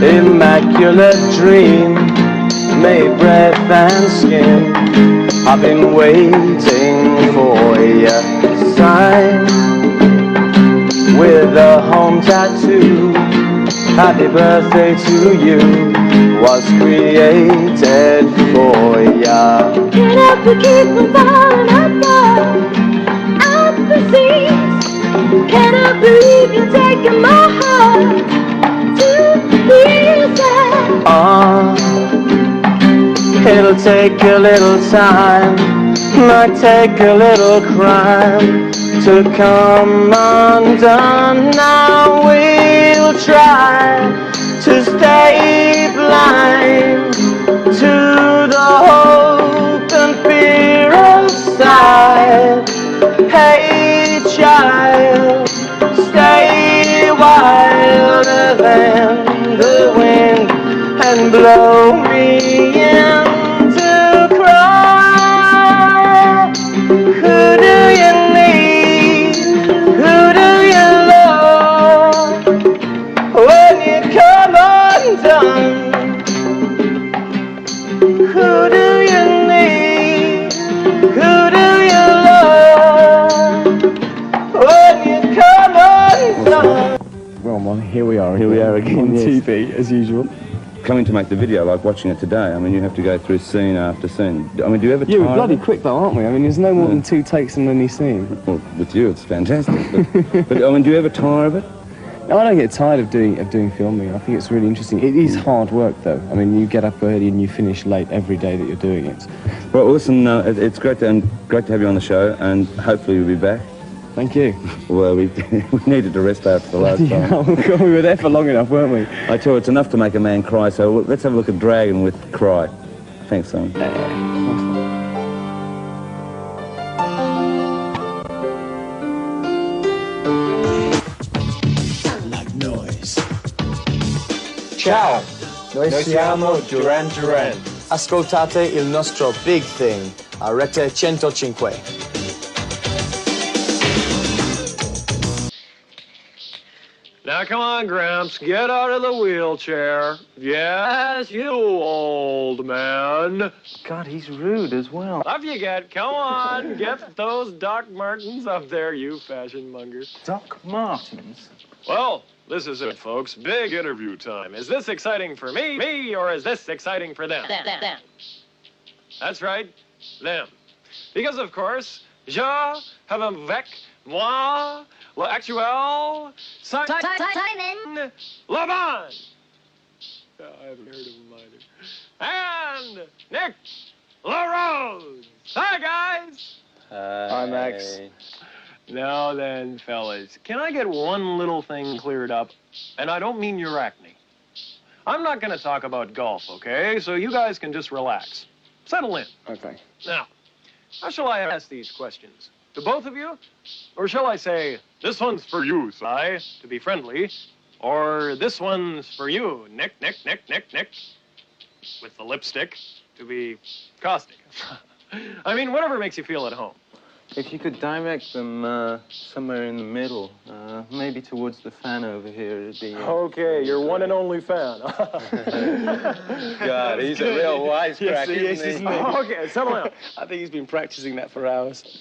immaculate dream, made breath and skin. I've been waiting for your sign with a home tattoo. Happy birthday to you, was created for ya. Get up and keep on falling apart out the seas. Cannot believe you're taking my heart to pieces. It'll take a little time, might take a little crime to come undone. Now we'll try to stay blind to the hope and fear of sight. Hey child, stay wilder than the wind and blow me into cry. Who do you need? Who do you love when you come undone? Who do you need? Who do you love when you come undone? Well, here we are again on yes. TV, as usual. Coming to make the video, like watching it today, I mean, you have to go through scene after scene. I mean, do you ever Yeah, we're tire bloody of it? quick though, aren't we? I mean, there's no more than 2 takes in any scene. Well, with you, it's fantastic. But I mean, do you ever tire of it? No, I don't get tired of doing filming. I think it's really interesting. It is hard work, though. I mean, you get up early and you finish late every day that you're doing it. Well, listen, it's great to have you on the show, and hopefully you'll be back. Thank you. Well, we needed to rest after the last Yeah, time. oh God, we were there for long enough, weren't we? I tell you, it's enough to make a man cry, so let's have a look at Dragon with Cry. Thanks, son. Like noise. Ciao, noi siamo Duran Duran. Ascoltate il nostro Big Thing a Rete 105. Now, come on, Gramps, get out of the wheelchair. Yes, you old man. God, he's rude as well. Up you get. Come on, get those Doc Martens up there, you fashion monger. Doc Martens? Well, this is it, folks. Big interview time. Is this exciting for me, or is this exciting for them? Them. That's right, them. Because, of course, je have avec moi l'actuel Simon Levin. I haven't heard of him either. And Nick LaRose. Hi, guys. Hi, Max. Now then, fellas, can I get one little thing cleared up? And I don't mean your acne. I'm not going to talk about golf, okay? So you guys can just relax. Settle in. Okay. Now, how shall I ask these questions? To both of you? Or shall I say, this one's for you, Si, to be friendly. Or this one's for you, Nick, with the lipstick, to be caustic. I mean, whatever makes you feel at home. If you could direct them somewhere in the middle, maybe towards the fan over here, it'd be... Okay, your one and only fan. God, he's a real wisecrack, isn't he? Okay, settle down. I think he's been practicing that for hours.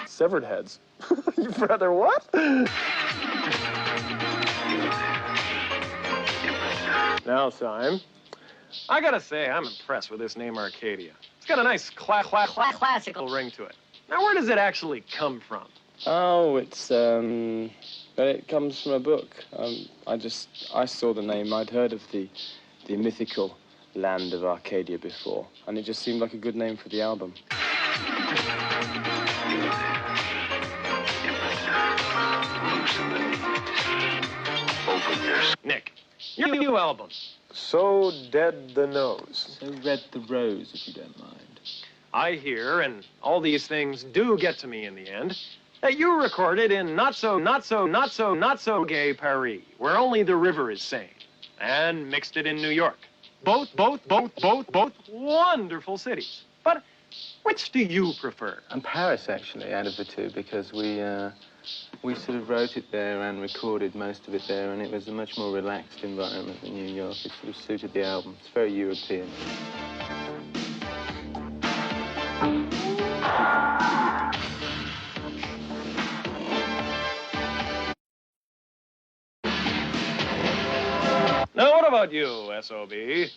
Severed heads. You brother what? Now, Sime, I gotta say, I'm impressed with this name Arcadia. It's got a nice classical ring to it. Now, where does it actually come from? Oh, it's, well, it comes from a book. I saw the name. I'd heard of the mythical land of Arcadia before, and it just seemed like a good name for the album. Nick, your new album, So Dead the Nose. So red the rose, if you don't mind. I hear, and all these things do get to me in the end, that you recorded in not so gay Paris, where only the river is sane, and mixed it in New York. both wonderful cities. But which do you prefer? And Paris, actually, out of the two, because we sort of wrote it there and recorded most of it there, and it was a much more relaxed environment than New York. It sort of suited the album. It's very European. Now, what about you, S.O.B.?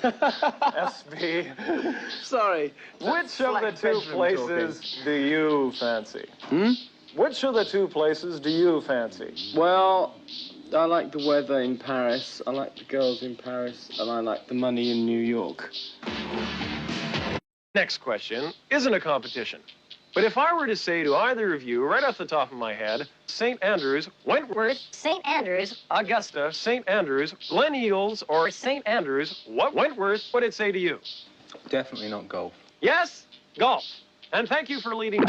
SB. Sorry. Which of the two places do you fancy? Which of the two places do you fancy? Well, I like the weather in Paris, I like the girls in Paris, and I like the money in New York. Next question isn't a competition. But if I were to say to either of you, right off the top of my head, St. Andrews, Wentworth, St. Andrews, Augusta, St. Andrews, Glen Eagles, or St. Andrews, what Wentworth would it say to you? Definitely not golf. Yes, golf. And thank you for leading.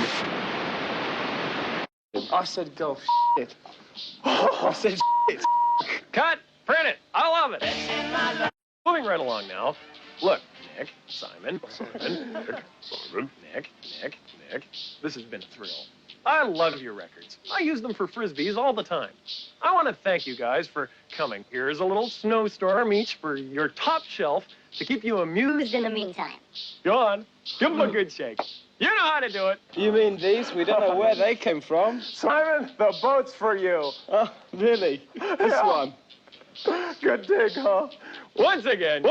I said golf. Shit. I said shit. Cut! Print it! I love it! Moving right along now. Look, Nick, Simon, Nick. This has been a thrill. I love your records. I use them for frisbees all the time. I want to thank you guys for coming. Here's a little snowstorm each for your top shelf to keep you amused. in the meantime. Go on, give them a good shake. You know how to do it. You mean these? We don't know where they came from. Simon, the boat's for you. Oh, really? This one. Good dig, huh? Once again,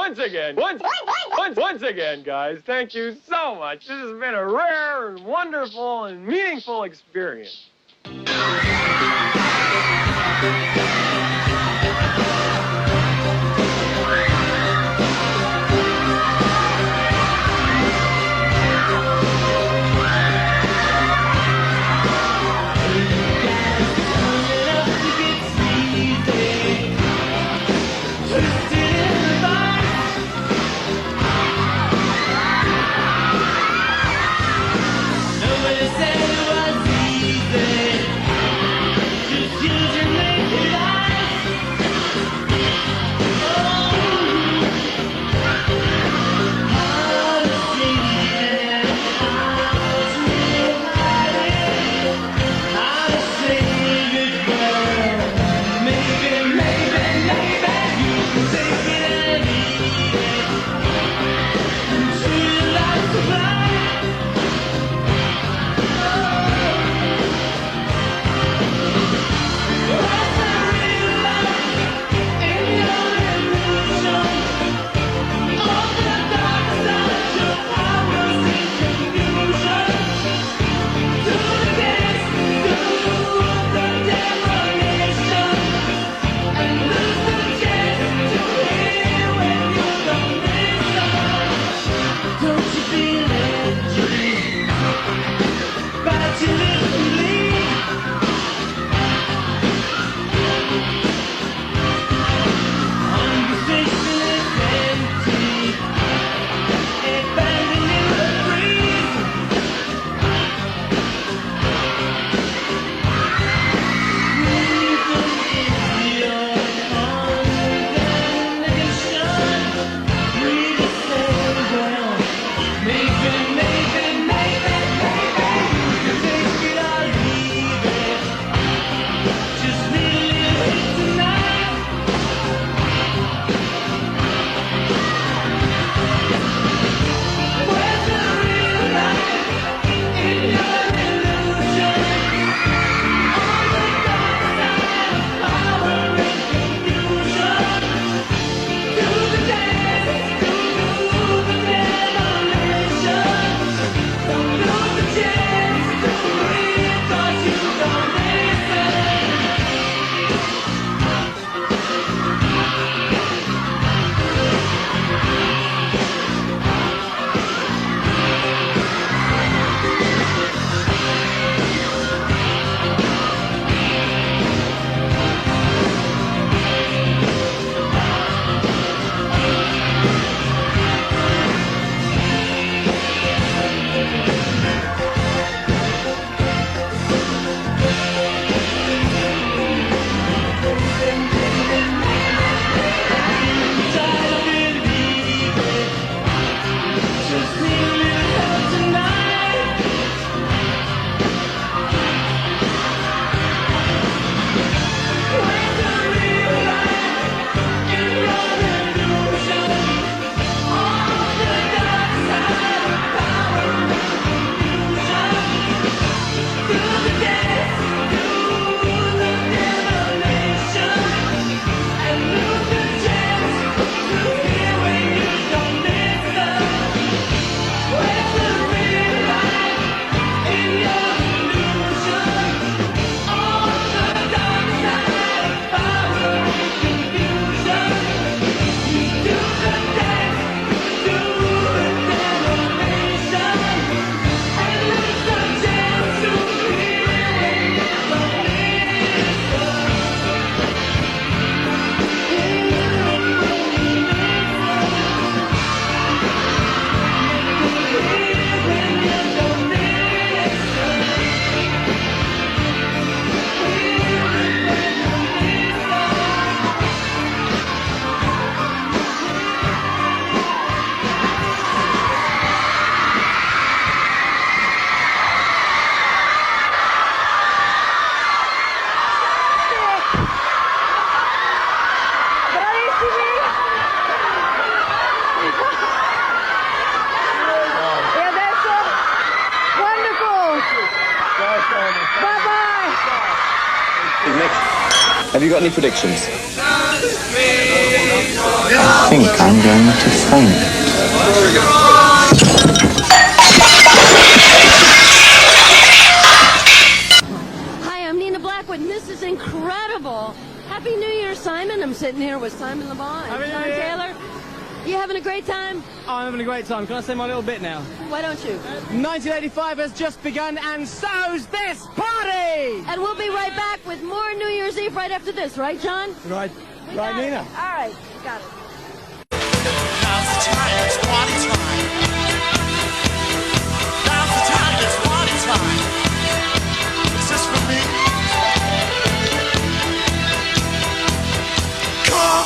guys, thank you so much. This has been a rare and wonderful and meaningful experience. Use your naked eyes. Have you got any predictions? I think I'm going to faint. Hi, I'm Nina Blackwood, and this is incredible. Happy New Year, Simon. I'm sitting here with Simon LeBon and John Taylor. You having a great time? Oh, I'm having a great time. Can I say my little bit now? Why don't you? 1985 has just begun, and so's this party! And we'll be right back with more New Year's Eve right after this, right, John? Right, We right, got it. Nina. All right, got it. Now's the time, it's party time. Now's the time, it's party time. Is this for me? Come on!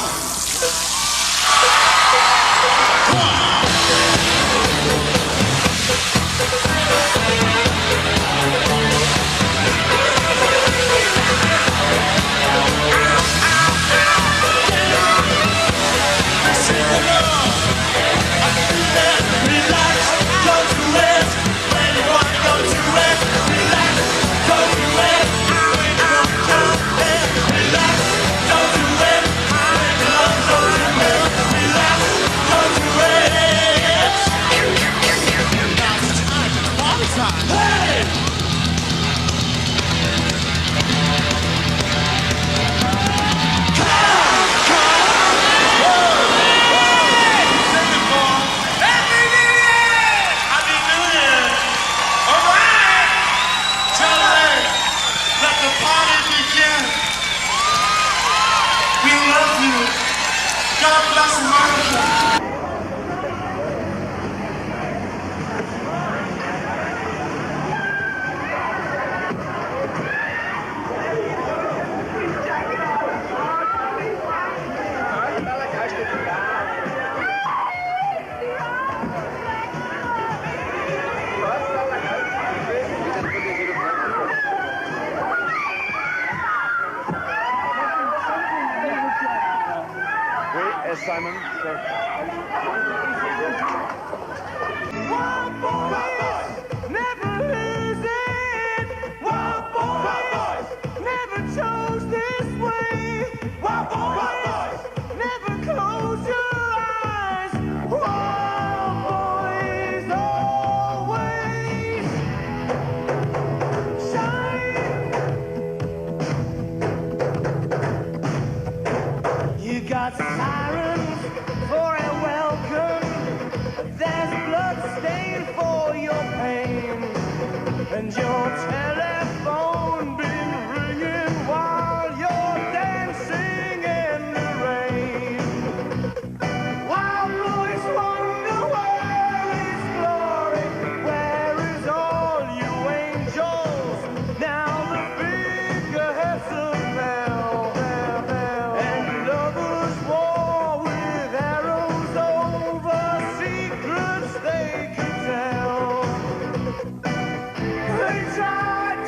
Simon. Never lose it. Wild boys never chose this way. Wild boys never close your eyes. Wild boys always shine. You got sirens for a welcome. There's blood stain for your pain, and your telephone been ringing while you're dancing in the rain. Wild boys wonder where is glory, where is all you angels? Now the figureheads of hell, and lovers war with arrows over secrets they could tell. They tried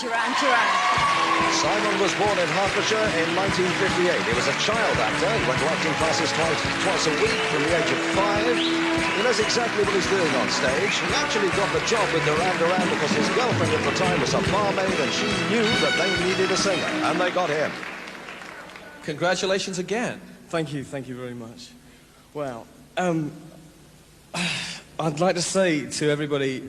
Duran Duran. Simon was born in Hertfordshire in 1958. He was a child actor. He went to acting classes twice a week from the age of 5. He knows exactly what he's doing on stage. He actually got the job with Duran Duran because his girlfriend at the time was a barmaid and she knew that they needed a singer, and they got him. Congratulations again. Thank you very much. Well, I'd like to say to everybody,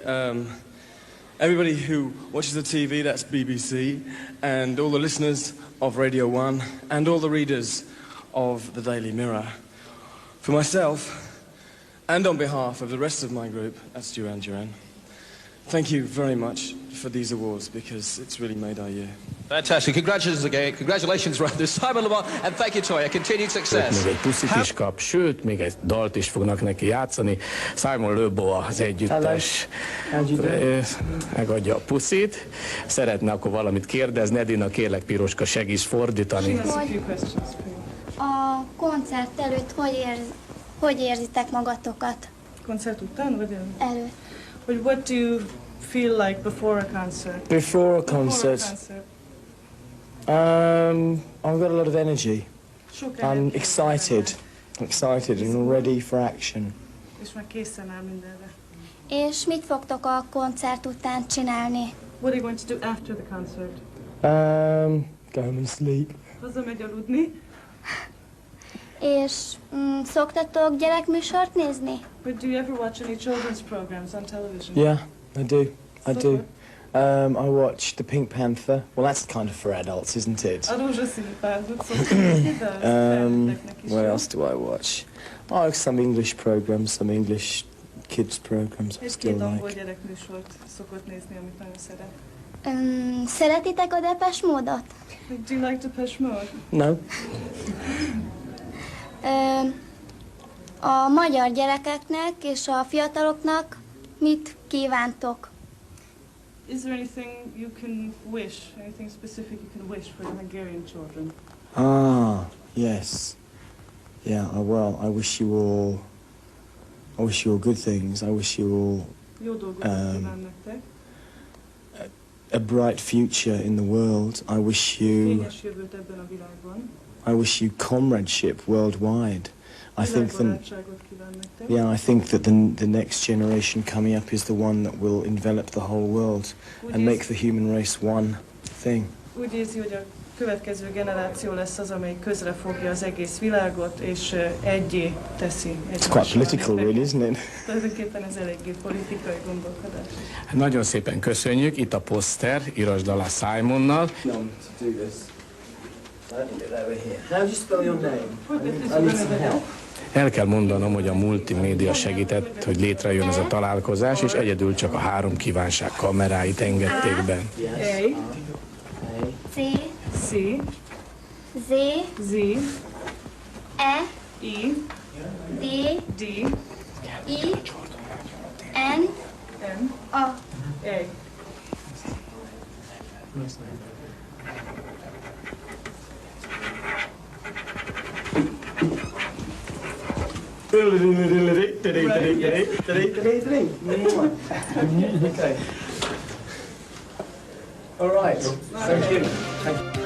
everybody who watches the TV, that's BBC, and all the listeners of Radio 1, and all the readers of the Daily Mirror, for myself, and on behalf of the rest of my group, that's Duran Duran, thank you very much for these awards, because it's really made our year. Fantastic. Congratulations again. Congratulations, Brother Simon Lamar, and thank you, Toya. Continued success. Még egy puszit is kap, sőt, még egy dalt is fognak neki játszani. Simon Löbo az együttes megadja a puszit. Szeretne akkor valamit kérdezni. Edina, kérlek, Piroska, segíts fordítani. A koncert előtt hogy érzitek magatokat? Koncert után, vagy előtt? Hogy what do you feel like before a concert? Before a concert. I've got a lot of energy. I'm excited and ready for action. És már készen áll mindenre. És mit fogtok a koncert után csinálni? What are you going to do after the concert? Go home and sleep. Hazamegy aludni. És szoktatok gyerekműsort nézni? But do you ever watch any children's programs on television? Yeah, I do. I watch The Pink Panther. Well, that's kind of for adults, isn't it? What else do I watch? Oh, some English programs, some English kids programs I still like. Angol gyerekműsort szokott nézni, amit nagyon szeret. Szeretitek a Depeche Mode-ot? Do you like Depeche Mode? No. A magyar gyerekeknek és a fiataloknak mit kívántok? Is there anything you can wish, anything specific you can wish for the Hungarian children? Ah, yes. Yeah, well, I wish you all good things. I wish you all a bright future in the world. I wish you comradeship worldwide. I think that the next generation coming up is the one that will envelop the whole world and make the human race one thing. Úgy érzi, hogy a következő generáció lesz az, amely közrefogja az egész világot, és egyé teszi. It's quite political, really, isn't it? Tulajdonképpen ez eléggé politikai gondolkodás. Nagyon szépen köszönjük. Itt a poszter, írasd alá Simonnal. How do you spell your name? I need some help. El kell mondanom, hogy a multimédia segített, hogy létrejön ez a találkozás, és egyedül csak a 3 kívánság kameráit engedték be. A. C. C. Z. Z. E. I. D. D. I. N. N. A. A. Okay. All right. Thank you. Thank you.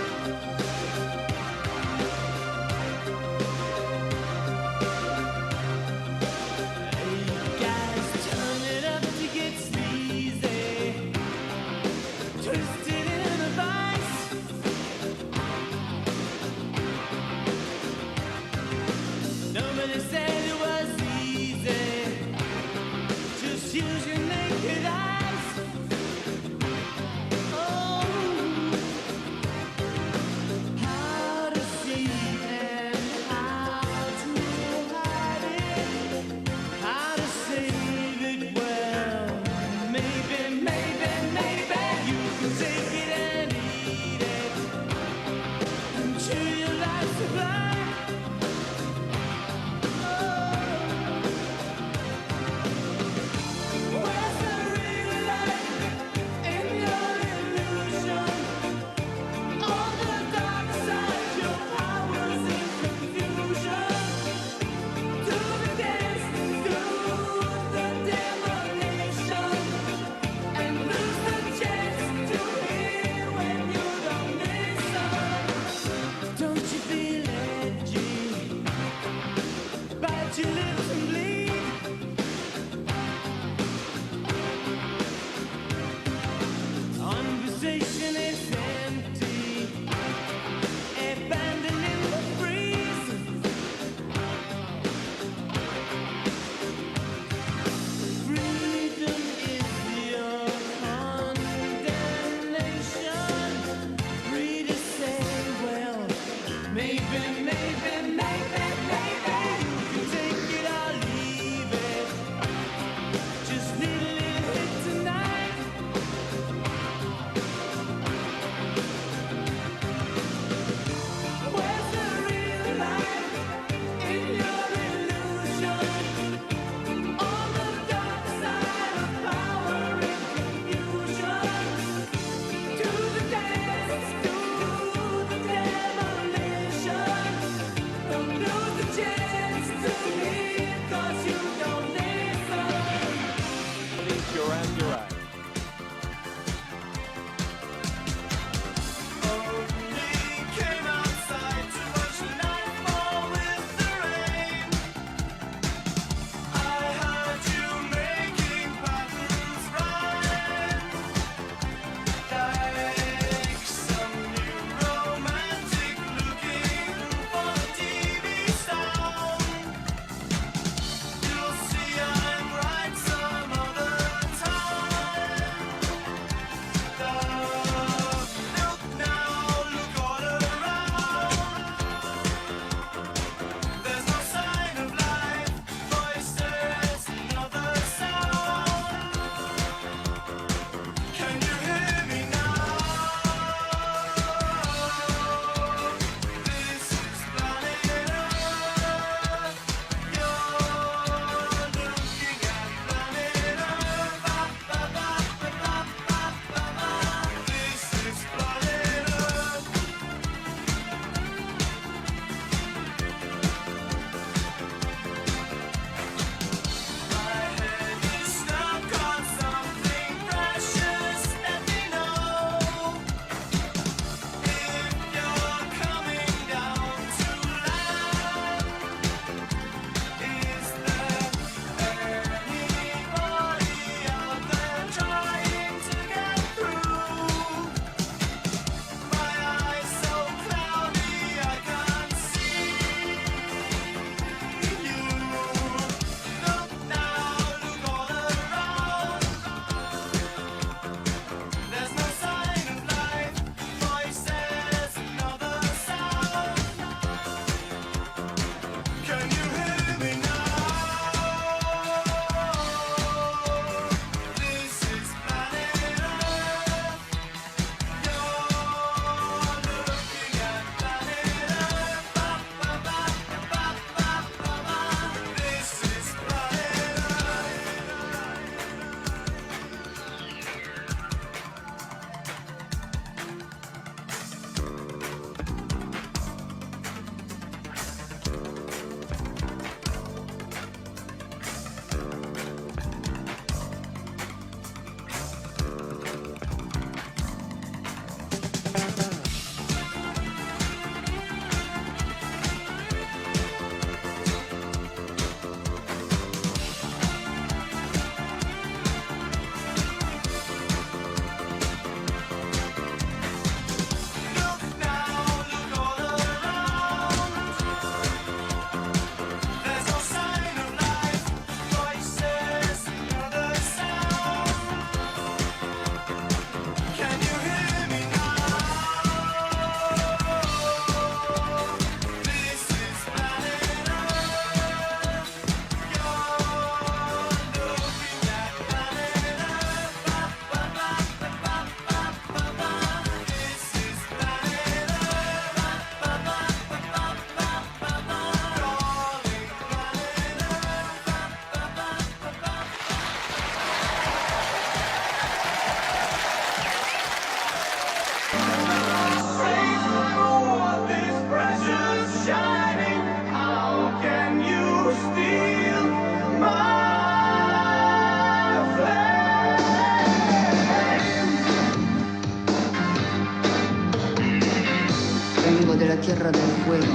Vengo de la tierra del fuego.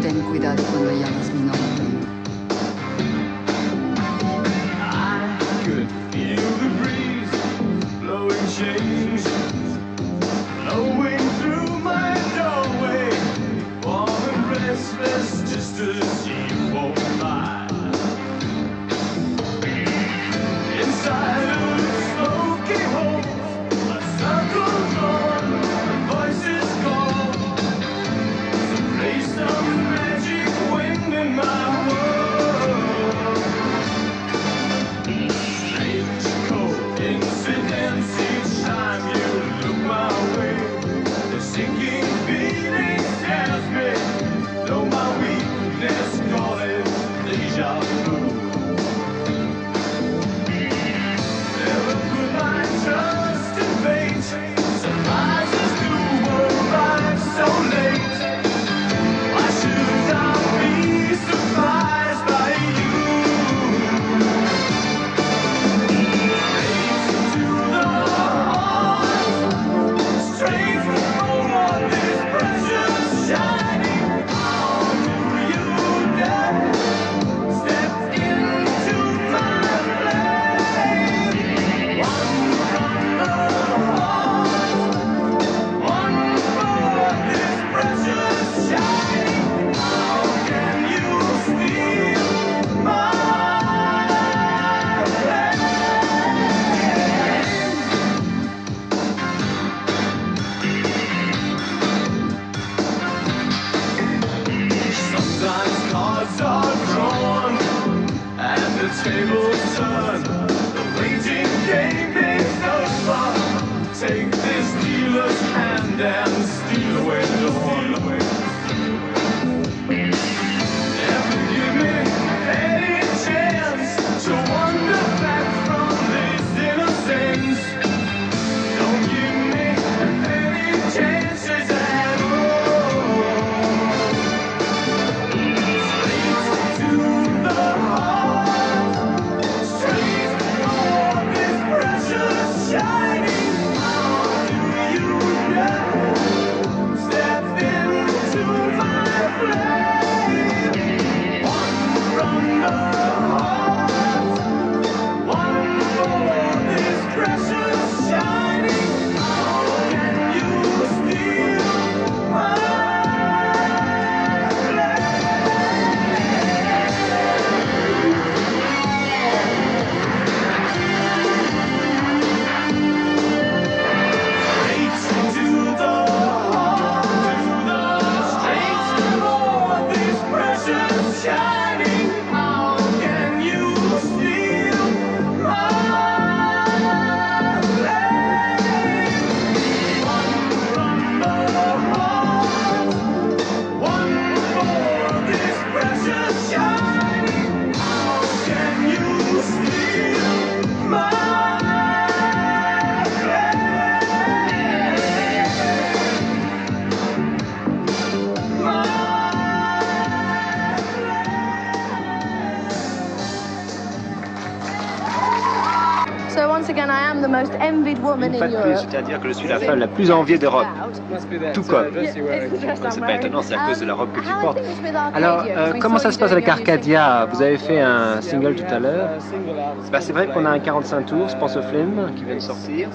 Ten cuidado cuando llamas mi nombre. I could feel the breeze blowing change, blowing through my doorway, warm and restless just to see you walk by. Inside of smoky holes, a circle drawn, voices call, to place some magic wind in my world. Strange coincidence each time you look my way. The sinking feeling scares me, though my weakness call it deja vu. Never put my trust in fate. Surprises do arrive so late. Why should I be surprised by you? Straight to the heart, straight for this precious shining. How do you dare step into my flame? One from the heart, one for this precious shining. How can you steal my flame? Sometimes cards are drawn and the tables turn. The waiting game is over. Take this dealer's hand and steal away the dawn. Never give me any chance to wander back from this innocence. Don't give me any chances at all. Straight to the heart, straight for this precious shining. How do you dare step into my flame? One from the heart, one for this precious shining. How can you steal my straight to the heart, straight for this precious shining. How can you steal my flame? One from the heart, one for this precious shining. How can you steal my flame? So once again, I am the most envied woman Une fois in de plus, Europe. je tiens à dire que je suis la femme la plus enviée d'Europe. Tout comme. It's the dress I'm C'est pas wearing. étonnant, c'est à cause de la robe que tu How are portes. things with Arcadia? Alors, 'Cause we comment saw ça you se passe doing avec a music Arcadia? Vous avez fait un single tout à l'heure. Bah, c'est vrai qu'on a un 45 tours, Pense au Flemme, qui vient de sortir.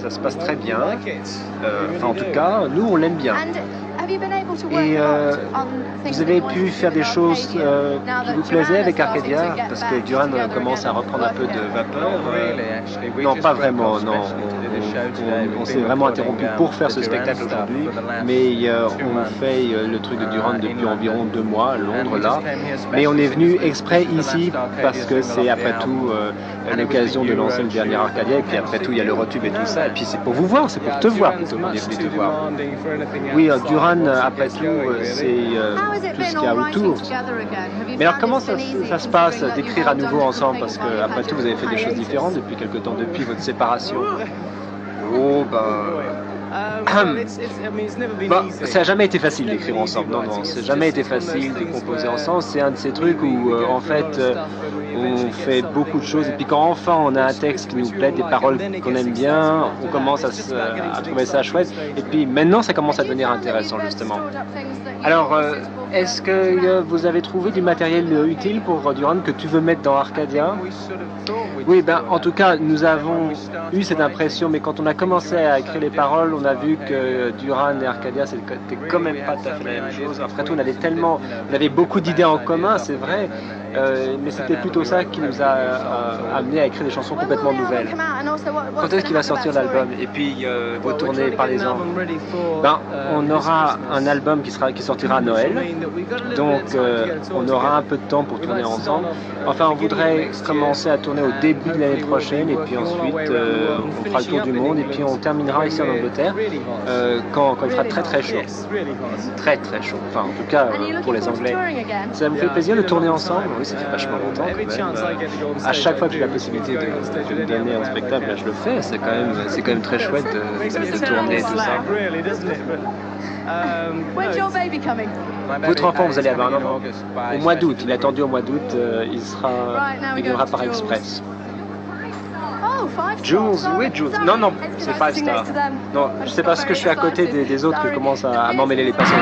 Ça se passe très bien. Enfin, en tout cas, nous, on l'aime bien. And have you been able to work Et a lot on things vous that avez you wanted pu to faire do des with choses Arcadia, now qui that vous plaisaient Duran avec is starting Arcadia? to get Parce que back Duran together commence à again reprendre un peu de vapeur. Non, Non, pas vraiment, non. On s'est vraiment interrompu pour faire ce spectacle aujourd'hui, mais on fait le truc de Duran depuis environ 2 mois à Londres, là. Mais on est venu exprès ici parce que c'est après tout l'occasion de lancer le dernier Arcadia, et puis après tout il y a l'Eurotube et tout ça, et puis c'est pour vous voir, c'est pour te voir plutôt qu'on est venu te voir. Oui, Duran, après tout, c'est tout ce qu'il y a autour. Mais alors comment ça se passe d'écrire à nouveau ensemble, parce que après tout vous avez fait des choses différentes depuis quelque temps, depuis votre séparation? Oh, bah, Bon, ça n'a jamais été facile d'écrire ensemble. Non, non, ça n'a jamais été facile de composer ensemble. C'est un de ces trucs où, en fait, on fait beaucoup de choses. Et puis quand enfin on a un texte qui nous plaît, des paroles qu'on aime bien, on commence à trouver ça chouette. Et puis maintenant, ça commence à devenir intéressant, justement. Alors, est-ce que vous avez trouvé du matériel utile pour Duran que tu veux mettre dans Arcadia? Oui, ben, en tout cas, nous avons eu cette impression, mais quand on a commencé à écrire les paroles, on a vu que Duran et Arcadia, c'était quand même pas tout à fait la même chose. Après tout, on avait beaucoup d'idées en commun, c'est vrai, mais c'était plutôt ça qui nous a amené à écrire des chansons complètement nouvelles. Quand est-ce qu'il va sortir l'album? Et puis, vos tournées, parlez-en. Ben, on aura un album qui sortira à Noël, donc on aura un peu de temps pour tourner ensemble. Enfin, on voudrait commencer à tourner au début de l'année prochaine, et puis ensuite on fera le tour du monde, et puis on terminera ici en Angleterre quand il fera très très chaud. Très très chaud, enfin en tout cas pour les Anglais. Ça me fait plaisir de tourner ensemble, oui, ça fait vachement longtemps quand même. À chaque fois que j'ai la possibilité de me donner un spectacle, là, je le fais, c'est quand même très chouette de tourner tout ça. Votre enfant, vous allez avoir un enfant au mois d'août. Il est attendu au mois d'août. Il viendra par express. Jules, oui, Jules. Non, non, c'est 5 Star. Non, je sais pas ce que je suis à côté des autres que je commence à m'emmêler les passions.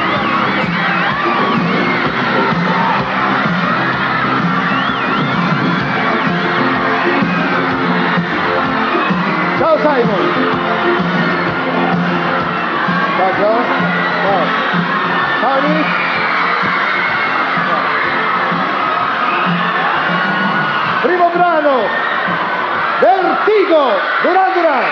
Ciao Simon. Ciao John. Ciao. Ciao Nick. Primo brano. Vertigo. Duran Duran.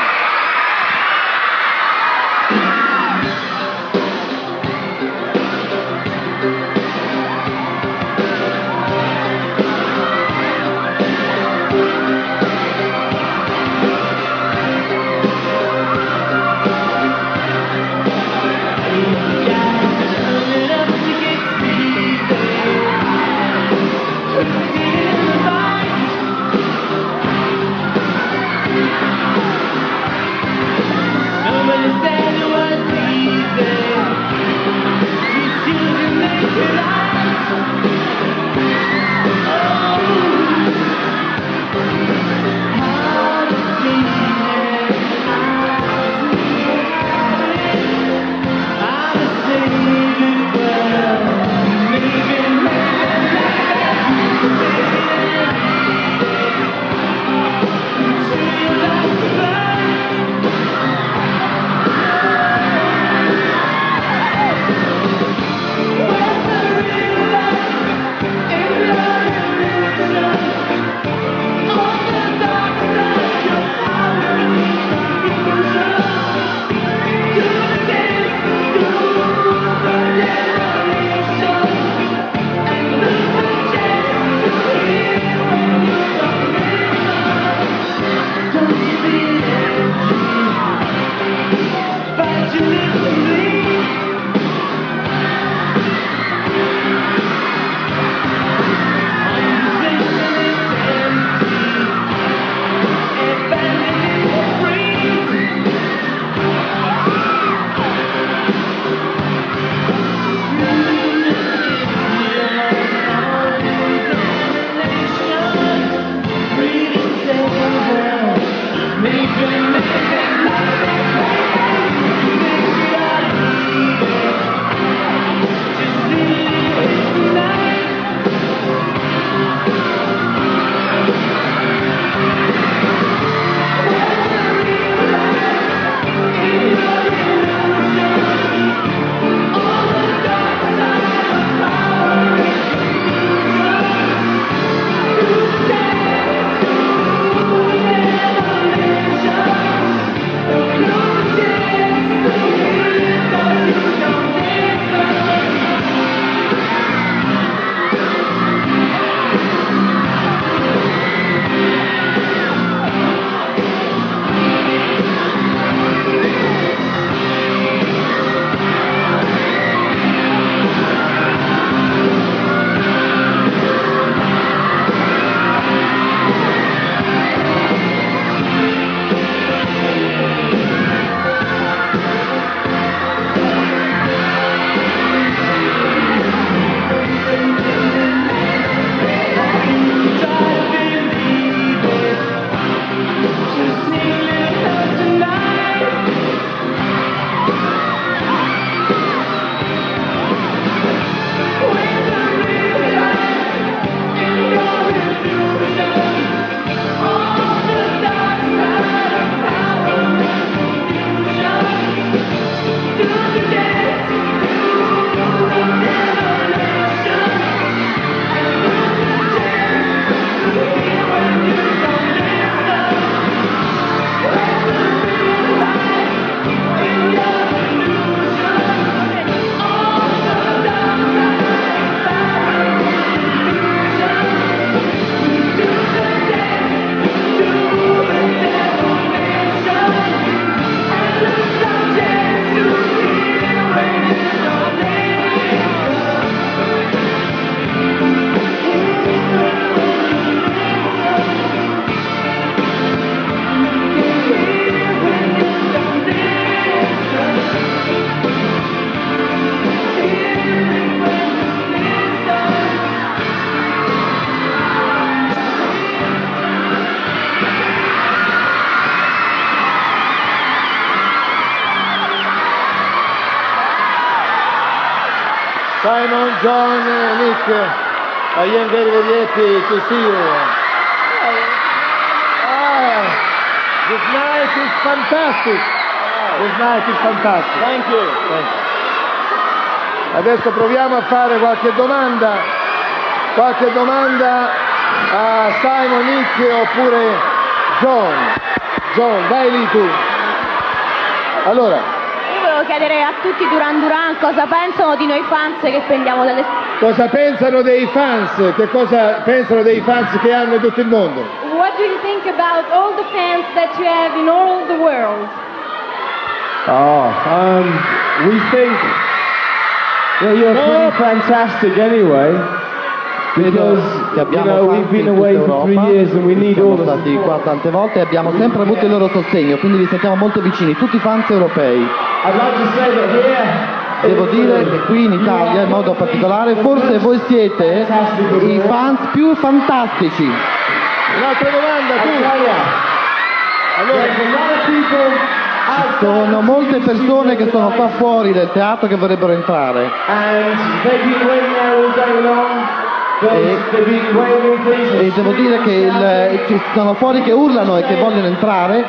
Simon, John, Nick, I am very, very happy to see you. This night is fantastic. This night is fantastic. Thank you. Thank you. Adesso proviamo a fare qualche domanda a Simon, Nick oppure John. John, vai lì tu. Allora. Io volevo chiedere a tutti Duran Duran cosa pensano di noi fans che prendiamo dalle... Cosa pensano dei fans? Che cosa pensano dei fans che hanno in tutto il mondo? What do you think about all the fans that you have in all the world? We think that you're pretty fantastic anyway. Because, we've been away for 3 years and we need all the support. Siamo stati qua tante volte e abbiamo sempre avuto il loro sostegno, quindi vi sentiamo molto vicini, tutti i fans europei. I'd like to say that here, devo dire che qui in Italia in modo particolare forse voi siete i fans più fantastici. Un'altra domanda tu. Ci sono molte persone che sono qua fuori del teatro che vorrebbero entrare. E devo dire che ci sono fuori che urlano e che vogliono entrare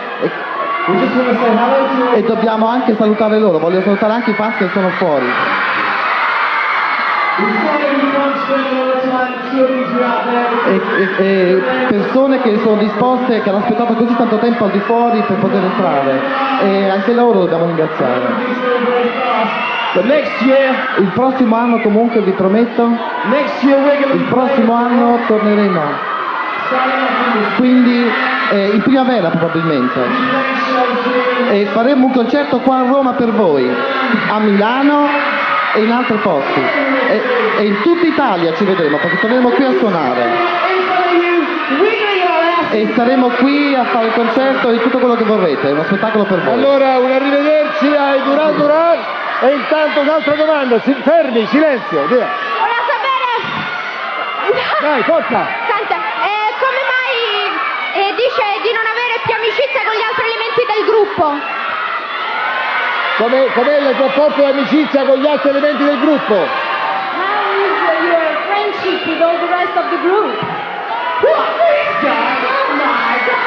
e dobbiamo anche salutare loro, voglio salutare anche i fans che sono fuori. E persone che sono disposte, che hanno aspettato così tanto tempo al di fuori per poter entrare, e anche loro dobbiamo ringraziare. Il prossimo anno comunque vi prometto, il prossimo anno torneremo, quindi in primavera probabilmente, e faremo un concerto qua a Roma per voi, a Milano e in altri posti, e in tutta Italia ci vedremo perché torneremo qui a suonare e saremo qui a fare il concerto di tutto quello che vorrete, è uno spettacolo per voi. Allora un arrivederci ai Duran Duran. E intanto un'altra domanda, fermi, silenzio, via. Volevo sapere... Dai, forza! Senta, come mai dice di non avere più amicizia con gli altri elementi del gruppo? Com'è il rapporto di amicizia con gli altri elementi del gruppo? How is your friendship with all the rest of the group? What is that? Oh my God!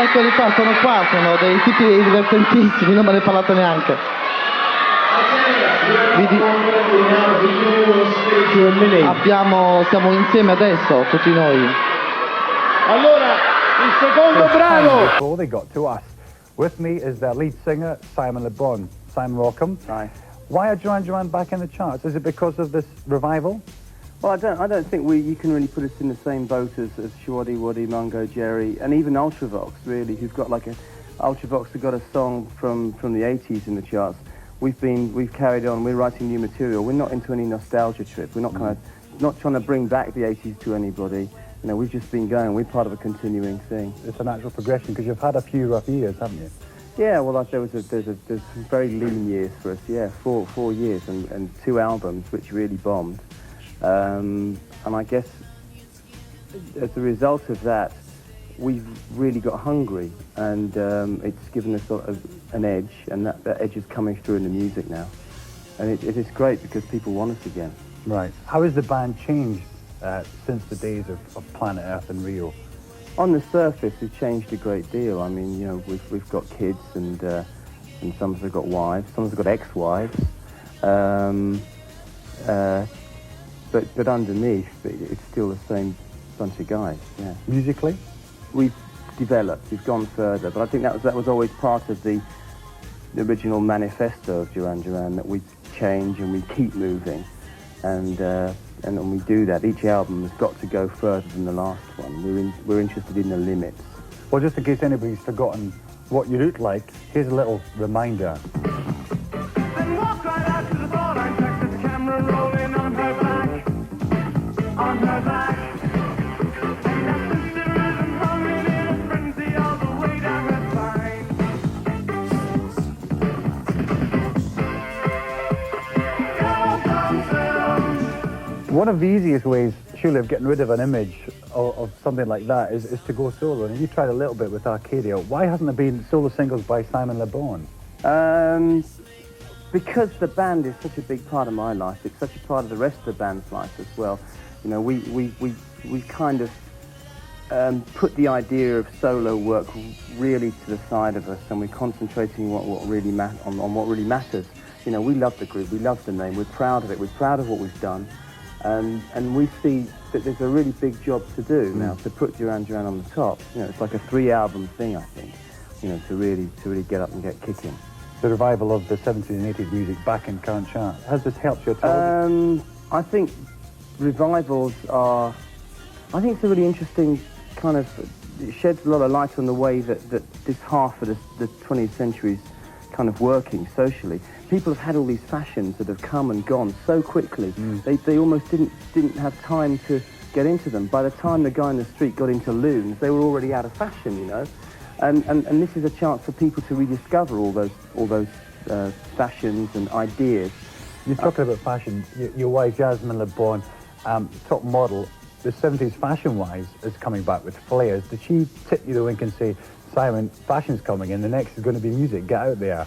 Eccoli qua, sono dei tipi divertentissimi, non me ne parlate neanche. Siamo insieme adesso, tutti noi. Allora, il secondo brano. Before they got to us. With me is their lead singer, Simon Le Bon. Simon, welcome. Hi. Why are Duran Duran back in the charts? Is it because of this revival? Well, I don't think you can really put us in the same boat as Shwaddy Waddy, Mungo Jerry, and even Ultravox, really, who've got Ultravox have got a song from the 80s in the charts. We've carried on. We're writing new material. We're not into any nostalgia trip. We're not not trying to bring back the 80s to anybody. We've just been going. We're part of a continuing thing. It's a natural progression because you've had a few rough years, haven't you? Yeah. Well, there's some very lean years for us. Yeah, 4 years and 2 albums which really bombed. And I guess as a result of that, we've really got hungry, and it's given us an edge, and that edge is coming through in the music now. And it is great because people want us again. Right. How has the band changed since the days of Planet Earth and Rio? On the surface, we've changed a great deal. I mean, we've got kids, and some of us have got wives, some of us have got ex-wives. But underneath, it's still the same bunch of guys. Yeah. Musically? We've developed, we've gone further, but I think that was always part of the original manifesto of Duran Duran, that we change and we keep moving, and when we do that, each album has got to go further than the last one. We're interested in the limits. Well, just in case anybody's forgotten what you look like, here's a little reminder. One of the easiest ways, surely, of getting rid of an image of something like that is to go solo. And you tried a little bit with Arcadia. Why hasn't there been solo singles by Simon Le Bon? because the band is such a big part of my life, it's such a part of the rest of the band's life as well. You know, we kind of put the idea of solo work really to the side of us, and we're concentrating on what really matters. You know, we love the group, we love the name, we're proud of it, we're proud of what we've done, and we see that there's a really big job to do now to put Duran Duran on the top. You know, it's like a 3-album thing, I think. You know, to really get up and get kicking. The revival of the 70s and 80s music back in current charts. Has this helped your television? I think revivals are... I think it's a really interesting kind of... It sheds a lot of light on the way that this half of the 20th century is kind of working socially. People have had all these fashions that have come and gone so quickly. They almost didn't have time to get into them. By the time the guy in the street got into loons, they were already out of fashion, you know. And this is a chance for people to rediscover all those fashions and ideas. You're talking about fashion. Your wife, Jasmine Le Bon, top model, the 70s fashion-wise is coming back with flares. Did she tip you the wink and say, Simon, fashion's coming and the next is going to be music, get out there?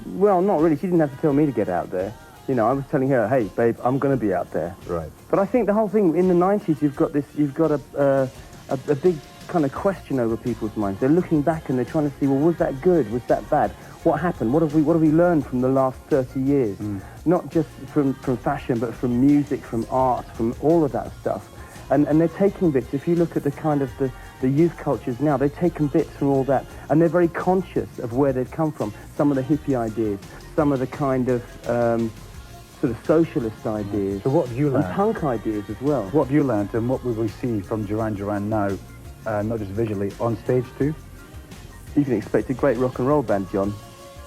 Well, not really. She didn't have to tell me to get out there. You know, I was telling her, hey, babe, I'm going to be out there. Right. But I think the whole thing, in the 90s, you've got a big kind of question over people's minds. They're looking back and they're trying to see, well, was that good? Was that bad? What happened? What have we learned from the last 30 years? Not just from fashion, but from music, from art, from all of that stuff. And they're taking bits. If you look at the kind of the youth cultures now, they've taken bits from all that, and they're very conscious of where they've come from. Some of the hippie ideas, some of the kind of sort of socialist ideas. So what have you learned? And punk ideas as well. What have you learned, and what will we see from Duran Duran now, not just visually, on stage too? You can expect a great rock and roll band, John.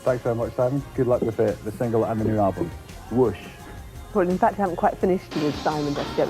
Thanks very much, Simon. Good luck with the single and the new album. Whoosh. Well, in fact, I haven't quite finished with Simon just yet.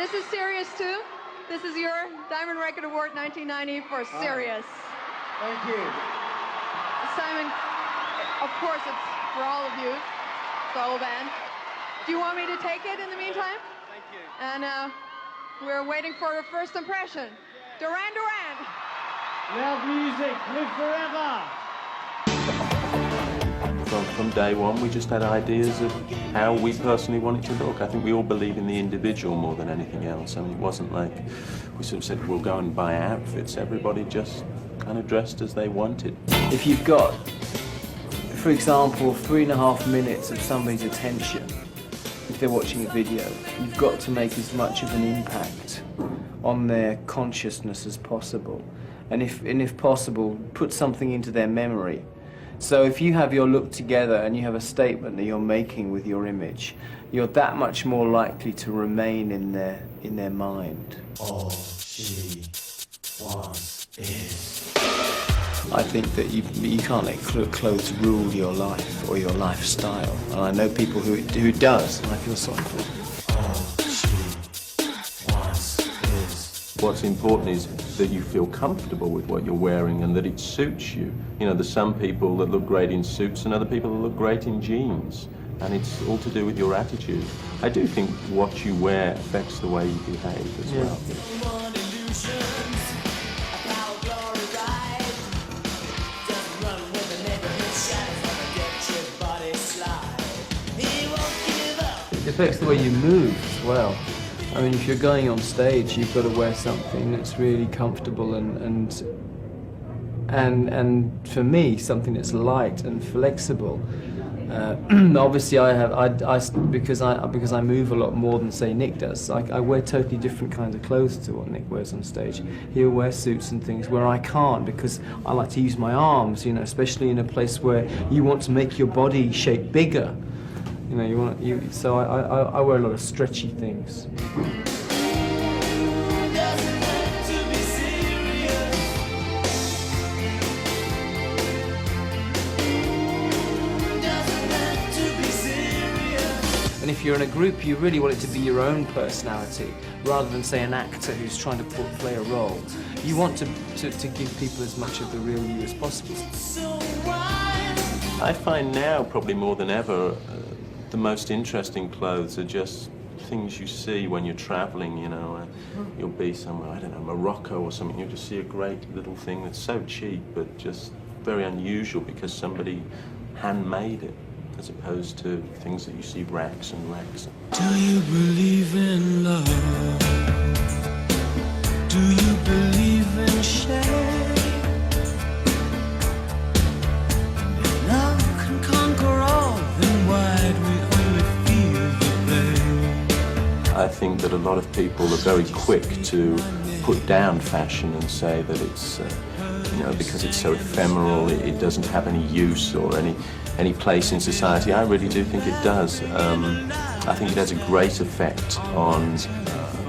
this is serious too. This is your Diamond Record Award 1990 for serious. Thank you. Simon, of course it's for all of you, the whole band. Do you want me to take it in the meantime? Thank you. And we're waiting for a first impression. Duran Duran. Loud music, live forever. From day one, we just had ideas of how we personally wanted to look. I think we all believe in the individual more than anything else. I mean, it wasn't like we sort of said, we'll go and buy outfits. Everybody just kind of dressed as they wanted. If you've got, for example, 3.5 minutes of somebody's attention, if they're watching a video, you've got to make as much of an impact on their consciousness as possible. And if possible, put something into their memory. So if you have your look together and you have a statement that you're making with your image, you're that much more likely to remain in their mind. All she wants is... I think that you can't let clothes rule your life or your lifestyle. And I know people who does, and I feel sorry for them. What's important is that you feel comfortable with what you're wearing and that it suits you. You know, there's some people that look great in suits and other people that look great in jeans. And it's all to do with your attitude. I do think what you wear affects the way you behave as well. It affects the way you move as well. I mean, if you're going on stage, you've got to wear something that's really comfortable and for me, something that's light and flexible. Obviously, because I move a lot more than say Nick does. I wear totally different kinds of clothes to what Nick wears on stage. He'll wear suits and things where I can't because I like to use my arms. You know, especially in a place where you want to make your body shape bigger. You know, so I wear a lot of stretchy things. And if you're in a group, you really want it to be your own personality, rather than, say, an actor who's trying to play a role. You want to give people as much of the real you as possible. I find now, probably more than ever, the most interesting clothes are just things you see when you're traveling, you know. You'll be somewhere, I don't know, Morocco or something, you'll just see a great little thing that's so cheap, but just very unusual because somebody handmade it, as opposed to things that you see racks and racks. Do you believe in love? Do you believe in shame? If love can conquer all, then why'd we only feel the pain? I think that a lot of people are very quick to put down fashion and say that it's, you know, because it's so ephemeral, it doesn't have any use or any place in society. I really do think it does. I think it has a great effect on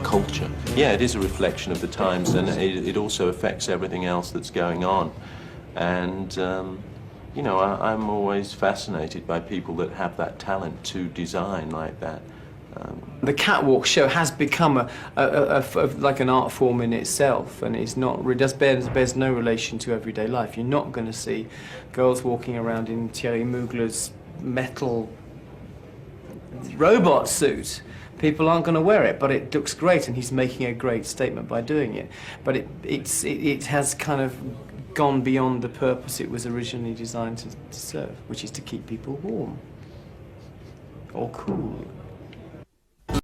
culture. Yeah, it is a reflection of the times, and it also affects everything else that's going on. And, you know, I'm always fascinated by people that have that talent to design like that. The catwalk show has become like an art form in itself, and it's not. It bears no relation to everyday life. You're not going to see girls walking around in Thierry Mugler's metal robot suit. People aren't going to wear it, but it looks great, and he's making a great statement by doing it. But it has kind of gone beyond the purpose it was originally designed to serve, which is to keep people warm or cool.